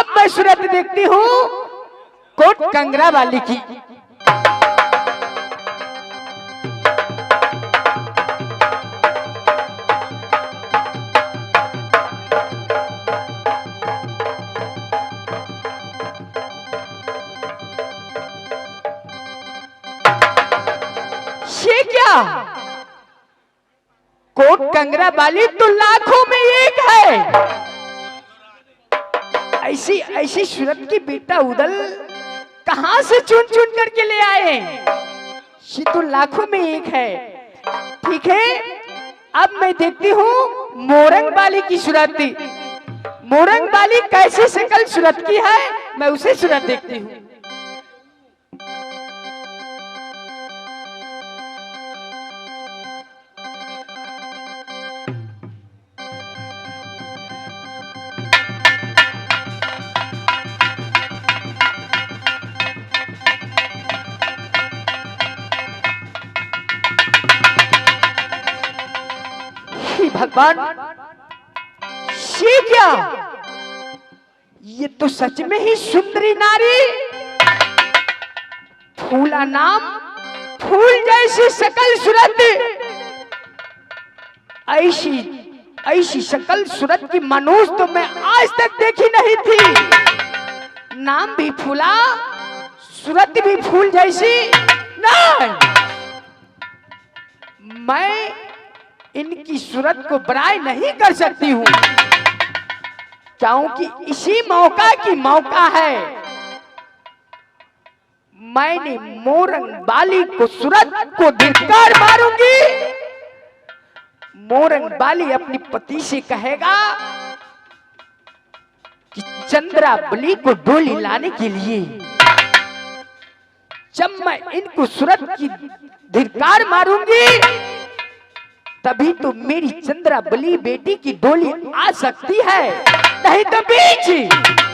अब मैं सूरत देखती हूँ कोट कंगरा वाली की। ये क्या, कोट कंगरा वाली तो लाखों में एक है। ऐसी ऐसी सूरत की बेटा उदल कहां से चुन चुन करके ले आए? ये तो लाखों में एक है। ठीक है, अब मैं देखती हूँ मोरंग वाली की सूरत। मोरंग वाली कैसी शक्ल सूरत की है, मैं उसे सूरत देखती हूँ। भगवान, ये क्या, ये तो सच में ही सुंदरी नारी। फूला नाम, फूल जैसी शक्ल सूरत, ऐसी ऐसी शक्ल सूरत की मनुष्य तो मैं आज तक देखी नहीं थी। नाम भी फूला, सूरत भी फूल जैसी। नहीं, मैं इनकी सूरत को बड़ाई नहीं कर सकती हूँ, क्योंकि इसी मौका की मौका है। मैंने मोरंग बाली को सूरत को धिक्कार मारूंगी। मोरंग बाली अपने पति से कहेगा कि चंद्रा बली को डोली लाने के लिए जब मैं इनको सूरत की धिक्कार मारूंगी, तभी तो मेरी चंद्रा बली बेटी की डोली आ सकती है, नहीं तो बीच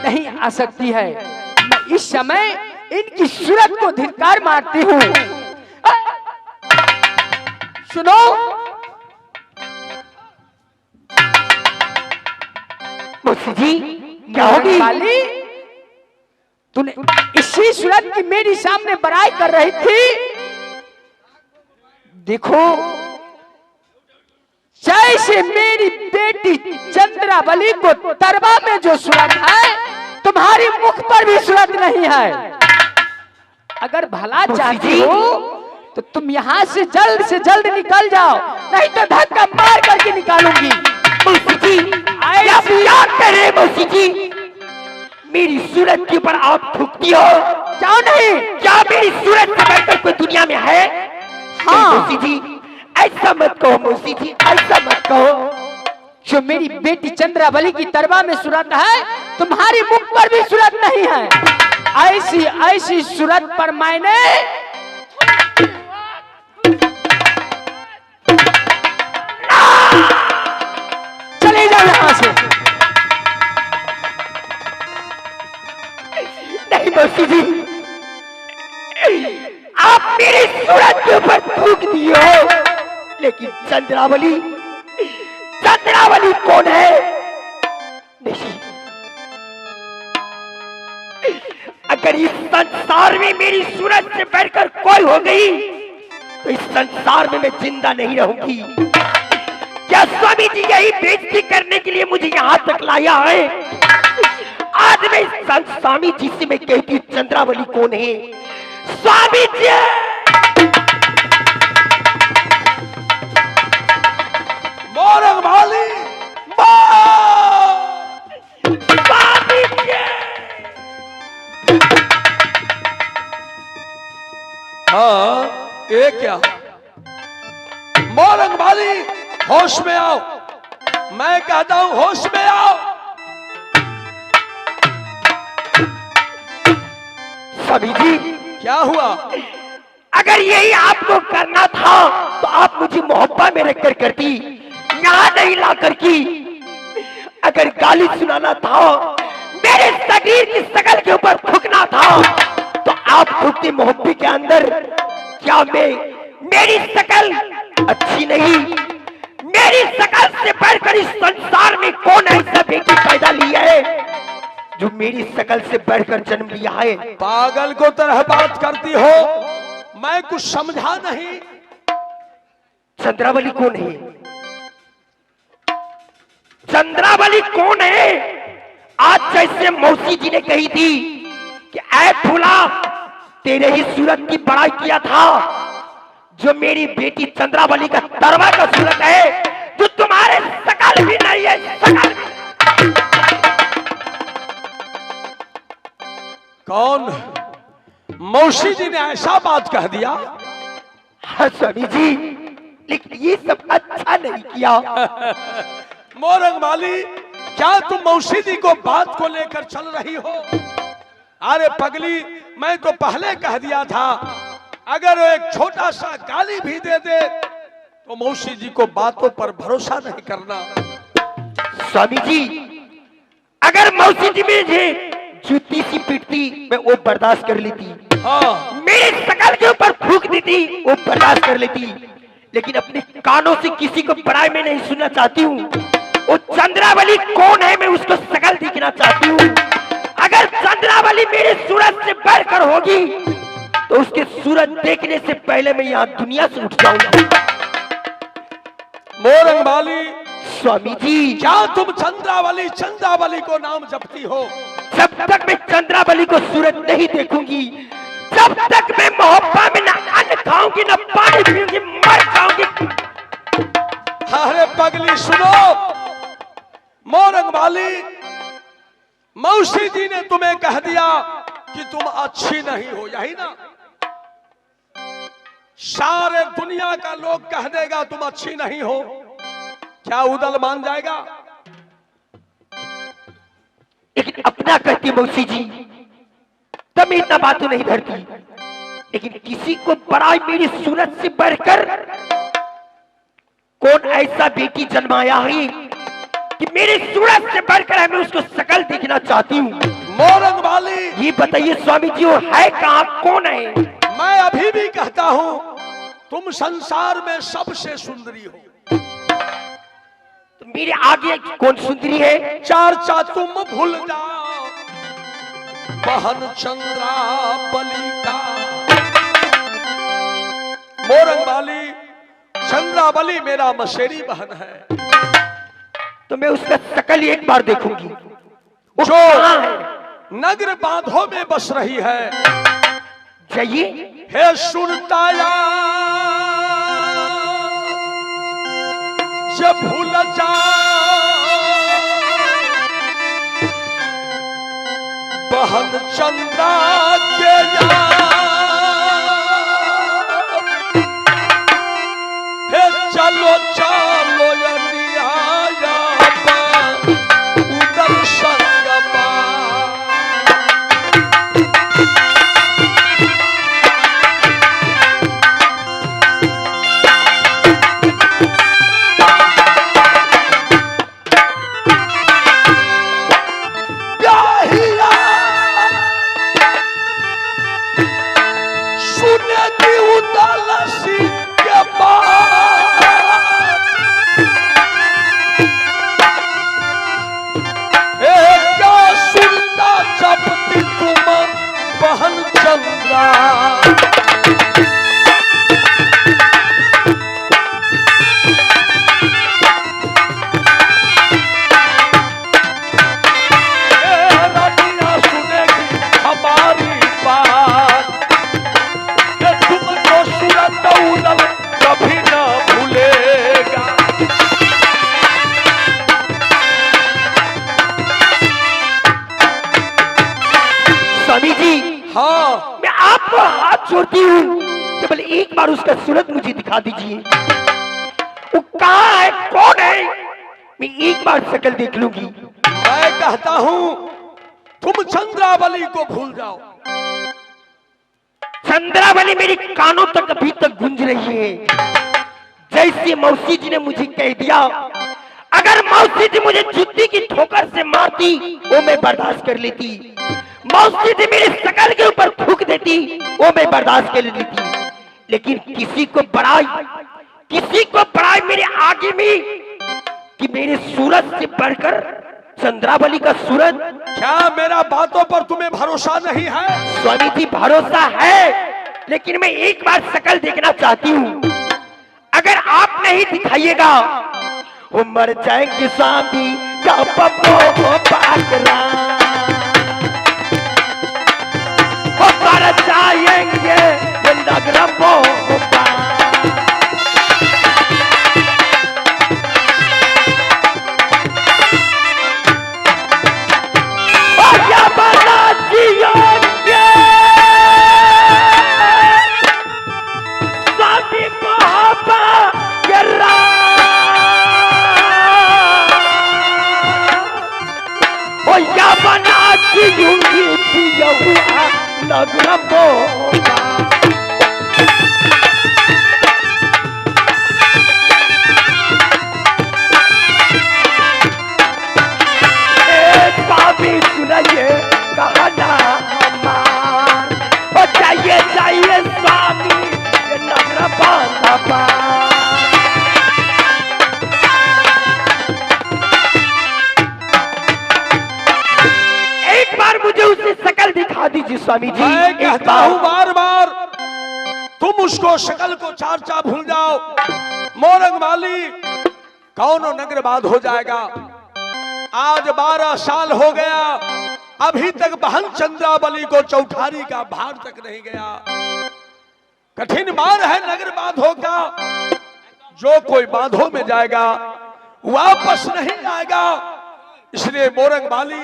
नहीं आ सकती है। मैं इस समय इनकी सूरत को धिक्कार मारती हूँ। सुनो, मौसी जी क्या होगी? बाली, तूने इसी सूरत की मेरी सामने बड़ाई कर रही थी। देखो, जैसे मेरी बेटी चंद्रावली को तरबा में जो सूरत है, तुम्हारी मुख पर भी सूरत नहीं है। अगर भला चाहती हो तो तुम यहाँ से जल्द निकल जाओ, नहीं तो धक्का मार करके निकालूंगी। मौसी जी क्या करे? मौसी जी, मेरी सूरत के ऊपर आप थूकती हो? क्यों नहीं? क्या मेरी सूरत से बढ़कर कोई दुनिया में है? हाँ मौसी जी, ऐसा मत कहो मौसी जी, ऐसा मत कहो। जो मेरी बेटी चंद्रावली की तरबा में सूरत है, तुम्हारी मुख पर भी सूरत नहीं है। ऐसी ऐसी सूरत पर मैंने चले जाओ यहाँ से। नहीं मौसी जी, आप मेरी सूरत के ऊपर थूक दिए हो, लेकिन चंद्रावली कौन है? नहीं, अगर इस संसार में मेरी सूरत से बढ़कर कोई हो गई तो इस संसार में मैं जिंदा नहीं रहूंगी। क्या स्वामी जी यही बेइज्जती करने के लिए मुझे यहाँ तक लाया है? आज मैं स्वामी जी से मैं कहती हूँ चंद्रावली कौन है? स्वामी जी, मोरंग वाली, हाँ ये क्या? मोरंग वाली, होश में आओ, मैं कहता हूं होश में आओ। स्वामी जी क्या हुआ? अगर यही आपको करना था तो आप मुझे मोहब्बत में रखकर करती, यहाँ नहीं ला कर की। अगर गाली सुनाना था, मेरे शरीर की शकल के ऊपर थूकना था, तो आप थूकती मोहब्बत के अंदर। क्या मेरी शकल अच्छी नहीं? मेरी शकल से बढ़कर इस संसार में कौन ऐसा बेटी पैदा लिया है? जो मेरी शकल से बढ़कर जन्म लिया है। पागल को तरह बात करती हो, मैं कुछ समझा नहीं। चंद्रावली कौन है? चंद्रावली कौन है? आज जैसे मौसी जी ने कही थी कि ऐ फूला, तेरे ही सूरत की बड़ाई किया था, जो मेरी बेटी चंद्रावली का तरवा का सूरत है, जो तुम्हारे शकल भी नहीं है, शकल भी। कौन? मौसी जी ने ऐसा बात कह दिया? हाँ स्वामी जी, लेकिन ये सब अच्छा नहीं किया। मोरंग वाली, क्या तुम मौसी जी को बात को लेकर चल रही हो? अरे पगली, मैं तो पहले कह दिया था, अगर एक छोटा सा गाली भी दे दे तो मौसी जी को बातों पर भरोसा नहीं करना। स्वामी जी, अगर मौसी जी मुझे जूती सी पीटती मैं वो बर्दाश्त कर लेती, हाँ, मेरे शकल के ऊपर फूंक देती वो बर्दाश्त कर लेती, लेकिन अपने कानों से किसी को बड़ाई में नहीं सुनना चाहती हूँ। वो चंद्रावली कौन है, मैं उसको शकल दिखना चाहती हूँ। अगर चंद्रावली मेरे सूरज से बढ़कर होगी तो उसके सूरज देखने से पहले मैं यहाँ दुनिया से उठ जाऊंगा। मोरंग वाली, स्वामी जी, क्या तुम चंद्रावली चंद्रावली को नाम जपती हो? जब तक मैं चंद्रावली को सूरज नहीं देखूंगी, जब तक मैं मोहब्बत में ना अन्न खाऊंगी ना पानी पीऊंगी, मर जाऊंगी। अरे पगली सुनो, मोरंग वाली, मौसी जी ने तुम्हें कह दिया कि तुम अच्छी नहीं हो, यही ना? सारे दुनिया का लोग कह देगा तुम अच्छी नहीं हो, क्या उदल मान जाएगा? लेकिन अपना कहती मौसी जी, तब मैं इतना बात तो नहीं धरती, लेकिन किसी को बड़ाई मेरी सूरत से बढ़कर कौन ऐसा बेटी जन्माया है कि मेरी सूरत से बढ़कर है, मैं उसको शकल देखना चाहती हूँ। मोरंग वाली, ये बताइए स्वामी जी, वो है कहाँ, कौन है? मैं अभी भी कहता हूं, तुम संसार में सबसे सुंदरी हो। तो मेरे आगे कौन सुंदरी है? चर्चा तुम भूल जाओ बहन चंद्रावली का। मोरंग वाली, चंद्रावली मेरा मशेरी बहन है। तो मैं उसका शकल एक बार देखूंगी। वो जो कहाँ है? नगर बांधों में बस रही है। जाइए। हे सुनताया, जब भूल जा बहन चंद्रा के हे चलो चलो उदर संगमा। बहन चंद्रा रानिया सुनेगी हमारी बात, कि तुमको सूरत उदल कभी न भूलेगा। स्वामी जी, हाँ, मैं आपको हाथ जोड़ती हूँ, केवल एक बार उसका सूरत मुझे दिखा दीजिए। वो कहाँ है, कौन है? मैं एक बार शकल देख लूंगी। मैं कहता हूं तुम चंद्रावली को भूल जाओ। चंद्रावली मेरे कानों तक अभी तक गूंज रही है। जैसे मौसी जी ने मुझे कह दिया, अगर मौसी जी मुझे जूती की ठोकर से मारती वो मैं बर्दाश्त कर लेती, मौसी जी मेरी शकल के ऊपर थूक देती वो मैं बर्दाश्त कर लेती, लेकिन किसी को बड़ाई मेरे आगे में कि मेरे सूरज से बढ़कर चंद्रावली का सूरत। क्या मेरा बातों पर तुम्हें भरोसा नहीं है? स्वामी जी भरोसा है, लेकिन मैं एक बार शकल देखना चाहती हूँ। अगर आप नहीं दिखाइएगा वो मर जाएंगे स्वामी का पप्पो पाकरा, वो मर जाएंगे नगरमो सुनाइए कहना हमार, चाहिए चाहिए स्वामी ये नगर बांधा। एक बार मुझे उसकी शकल दिखा दीजिए स्वामी जी। मैं कहता हूँ बार बार, तुम उसको शकल को चार भूल जाओ। मोरंग माली कौनो नगरबाद हो जाएगा। आज 12 साल हो गया, अभी तक बहन चंद्रावली को चौठारी का भार तक नहीं गया। कठिन मार है नगर बांधो का। जो कोई बांधो में जाएगा वापस नहीं आएगा। इसलिए मोरंग माली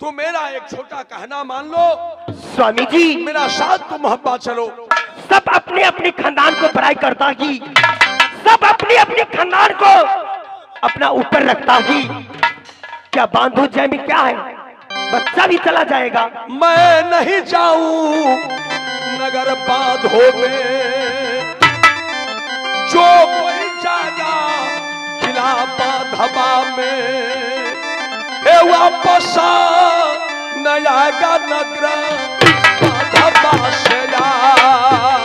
तू मेरा एक छोटा कहना मान लो। स्वामी जी मेरा साथ तुम मोहब्बत चलो। सब अपने अपने खानदान को बड़ाई करता ही, सब अपने अपने खानदान को अपना ऊपर रखता ही। क्या बांधो जय में क्या है, बच्चा भी चला जाएगा। मैं नहीं जाऊं नगर बांधो में, जो कोई जाएगा किला बांधवा में, हे वापस न आएगा नगर बांधवा से यार,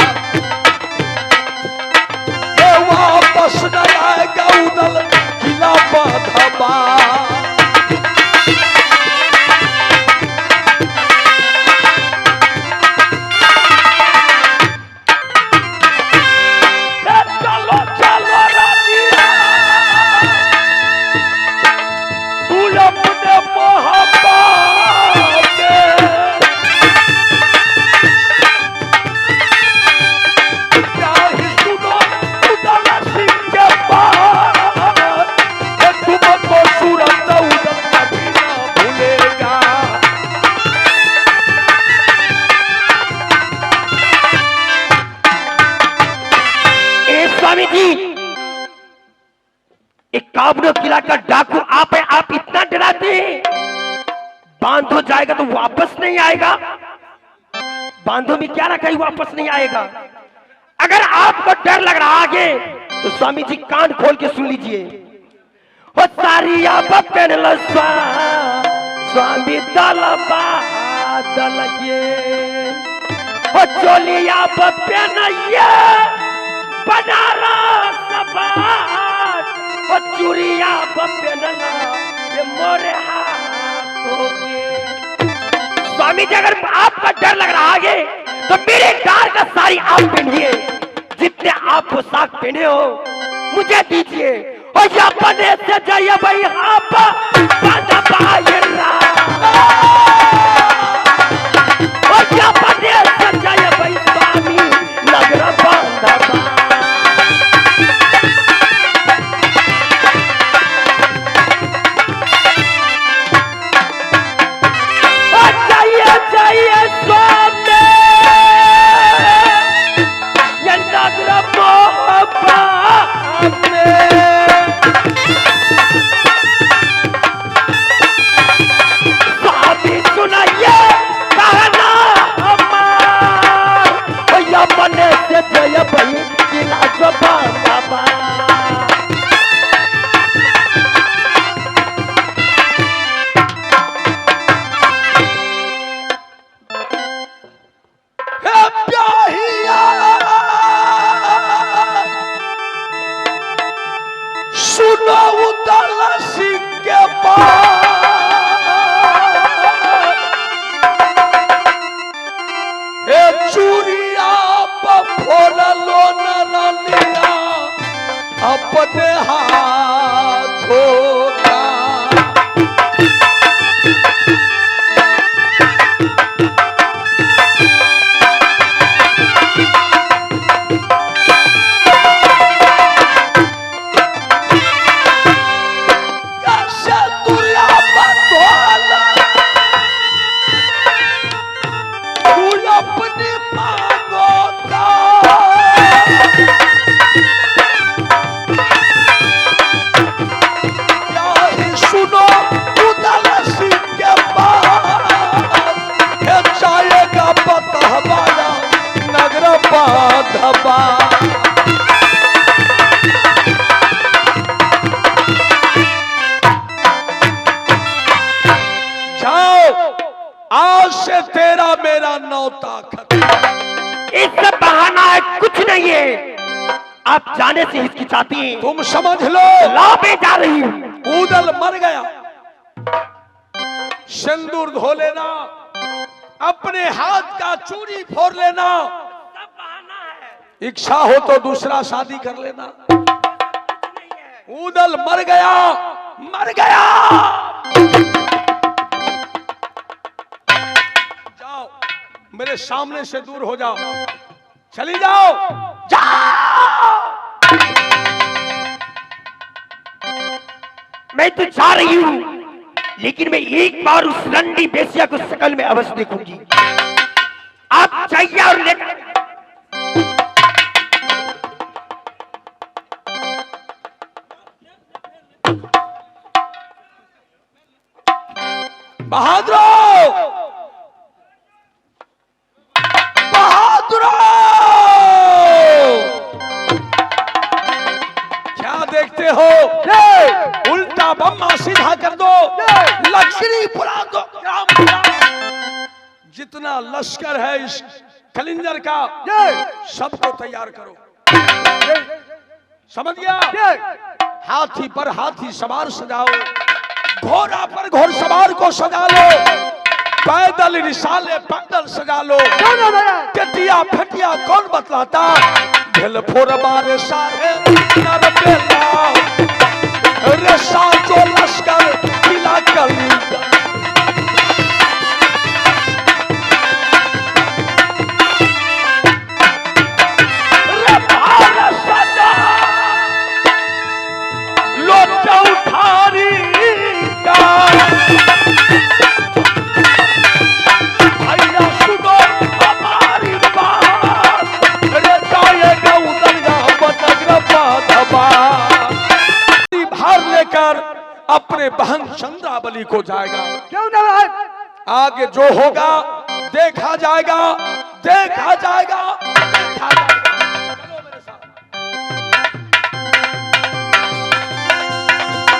हे वापस न आएगा उदल किला बांधवा। किला का डाकू आप है, आप इतना डराते हैं। बांधो जाएगा तो वापस नहीं आएगा। बांधो में क्या रखा है, वापस नहीं आएगा। अगर आपको डर लग रहा आगे तो स्वामी जी कान खोल के सुन लीजिए। हो सारी आप पहन स्वामी दलबा दल के, हो चोली आप पहनिए बनारस चूड़िया पहनना ये मोरे हाथों के। स्वामी जी अगर आपका डर लग रहा आगे तो मेरे डार का साड़ी आप पहनिए। जितने आप पोशाक पहने हो मुझे दीजिए। और या बने से जाइए भाई आप और या बने से जाइए भाई स्वामी नगर बांधा। स्वामी आज से तेरा मेरा नौता खत्म। इस सब बहाना है, कुछ नहीं है। आप जाने से हिचकिचाती हैं। तुम समझ लो, लापे जा रही हूँ। ऊदल मर गया। सिंदूर धो लेना, अपने हाथ का चूड़ी फोड़ लेना, इच्छा हो तो दूसरा शादी कर लेना। ऊदल मर गया, मर गया। जाओ, मेरे सामने से दूर हो जाओ, चली जाओ, जाओ। मैं तो जा रही हूँ, लेकिन मैं एक बार उस रंडी बेसिया को शकल में अवश्य देखूंगी। आप चाहिए और लेकर बहादुरो, बहादुरो, क्या देखते हो? उल्टा बम्मा सीधा कर दो, लश्करी बुला दो। जितना लश्कर है इस कलिंजर का, सबको तैयार करो। समझ गया? हाथी पर हाथी सवार सजाओ, घोड़ा पर घोड़ सवार को सजा लो, पैदल रिसाले पैदल सजा लो। कटिया फटिया कौन बतलाता? ढेल फोर बारे सारे नर बेला, रे साचो लश्कर किला कलिंजर। रे भारत सजा लो चौठारी का, भैया सुनो हमारी बात, रे जाएगा उदलिया बनग्र बाधवा। भार लेकर अपने बहन चंद्रावली को जाएगा। क्यों ना? आगे जो होगा देखा जाएगा, देखा जाएगा।